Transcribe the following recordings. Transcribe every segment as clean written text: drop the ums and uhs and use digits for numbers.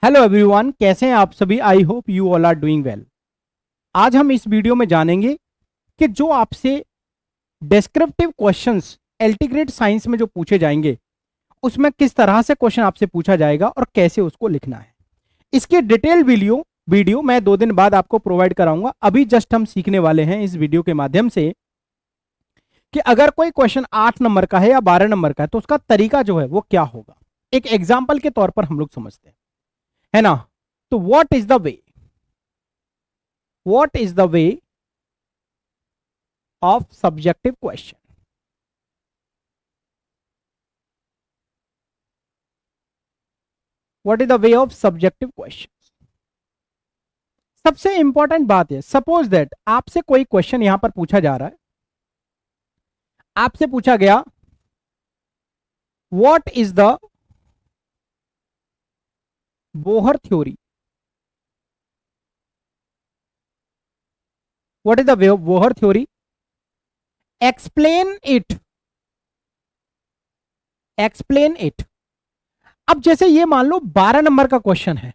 Hello everyone, कैसे हैं आप सभी। I hope you all are doing well. आज हम इस वीडियो में जानेंगे कि जो आपसे descriptive questions LT grade science में जो पूछे जाएंगे उसमें किस तरह से क्वेश्चन आपसे पूछा जाएगा और कैसे उसको लिखना है। इसकी डिटेल वीडियो मैं 2 दिन बाद आपको प्रोवाइड कराऊंगा। अभी जस्ट हम सीखने वाले हैं इस वीडियो के माध्यम से कि अगर कोई क्वेश्चन 8 नंबर का है या 12 नंबर का है तो उसका तरीका जो है वो क्या होगा। एक एग्जाम्पल के तौर पर हम लोग समझते हैं, है ना। तो what is the way of subjective question. What is the way of subjective question. सबसे इंपॉर्टेंट बात है, सपोज दैट आपसे कोई क्वेश्चन यहां पर पूछा जा रहा है। आपसे पूछा गया what is the Bohr theory. What is the way of Bohr theory, explain it. अब जैसे ये मान लो 12 नंबर का क्वेश्चन है,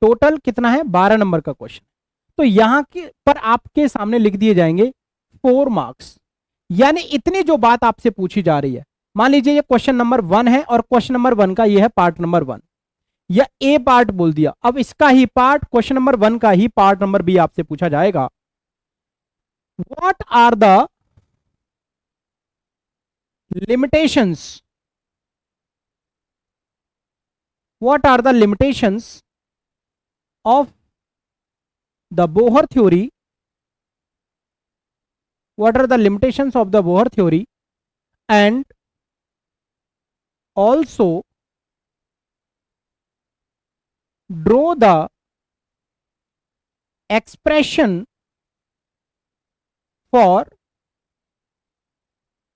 टोटल कितना है 12 नंबर का क्वेश्चन, तो यहां के पर आपके सामने लिख दिए जाएंगे 4 मार्क्स। यानी इतनी जो बात आपसे पूछी जा रही है, मान लीजिए ये क्वेश्चन नंबर 1 है और क्वेश्चन नंबर 1 का ये है पार्ट नंबर 1 या ए पार्ट बोल दिया। अब इसका ही पार्ट क्वेश्चन नंबर 1 का ही पार्ट नंबर बी आपसे पूछा जाएगा। What are the limitations what are the limitations of the Bohr theory, what are the limitations of the Bohr theory, and also draw the expression for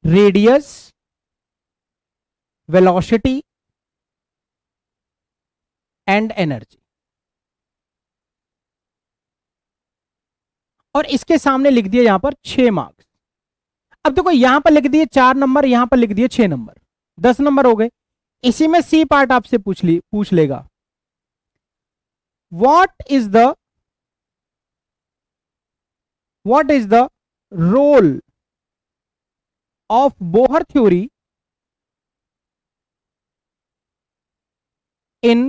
radius, velocity and energy। और इसके सामने लिख दिए यहां पर 6 मार्क्स। अब देखो यहां पर लिख दिए 4 नंबर, यहां पर लिख दिए 6 नंबर, 10 नंबर हो गए। इसी में सी पार्ट आपसे पूछ लेगा what is the role of Bohr theory in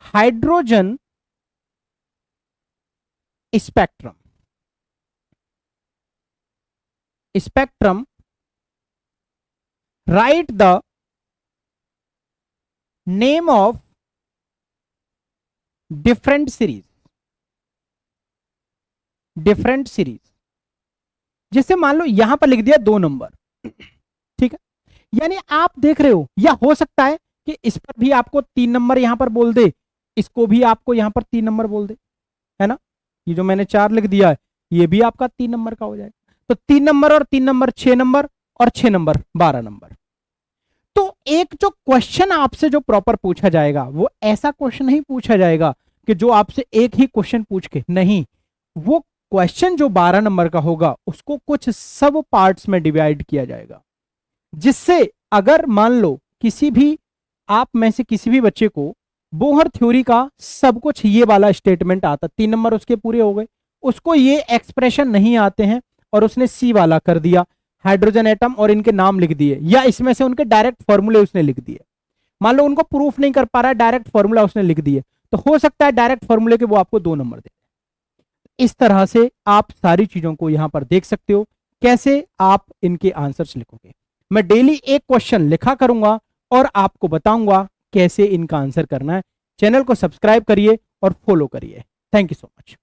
hydrogen spectrum। Write the name of different series। जैसे मान लो यहां पर लिख दिया 2 नंबर, ठीक है। यानी आप देख रहे हो, या हो सकता है कि इस पर भी आपको 3 नंबर यहां पर बोल दे, इसको भी आपको यहां पर 3 नंबर बोल दे, है ना। ये जो मैंने 4 लिख दिया है ये भी आपका 3 नंबर का हो जाएगा। तो 3 नंबर और 3 नंबर 6 नंबर और 6 नंबर 12 नंबर। तो एक जो क्वेश्चन आपसे जो प्रॉपर पूछा जाएगा वो ऐसा क्वेश्चन नहीं पूछा जाएगा कि जो आपसे एक ही क्वेश्चन पूछ के, नहीं, वो क्वेश्चन जो 12 नंबर का होगा उसको कुछ सब पार्ट्स में डिवाइड किया जाएगा, जिससे अगर मान लो किसी भी आप में से किसी भी बच्चे को बोहर थ्योरी का सब कुछ ये वाला स्टेटमेंट आता, 3 नंबर उसके पूरे हो गए, उसको ये एक्सप्रेशन नहीं आते हैं और उसने सी वाला कर दिया, हाइड्रोजन एटम और इनके नाम लिख दिए, या इसमें से उनके डायरेक्ट फॉर्मूले उसने लिख दिए। मान लो उनको प्रूफ नहीं कर पा रहा है, डायरेक्ट फॉर्मूला उसने लिख दिए, तो हो सकता है डायरेक्ट फॉर्मूले के वो आपको 2 नंबर दे। इस तरह से आप सारी चीजों को यहां पर देख सकते हो कैसे आप इनके आंसर्स लिखोगे। मैं डेली एक क्वेश्चन लिखा करूंगा और आपको बताऊंगा कैसे इनका आंसर करना है। चैनल को सब्सक्राइब करिए और फॉलो करिए। Thank you so much.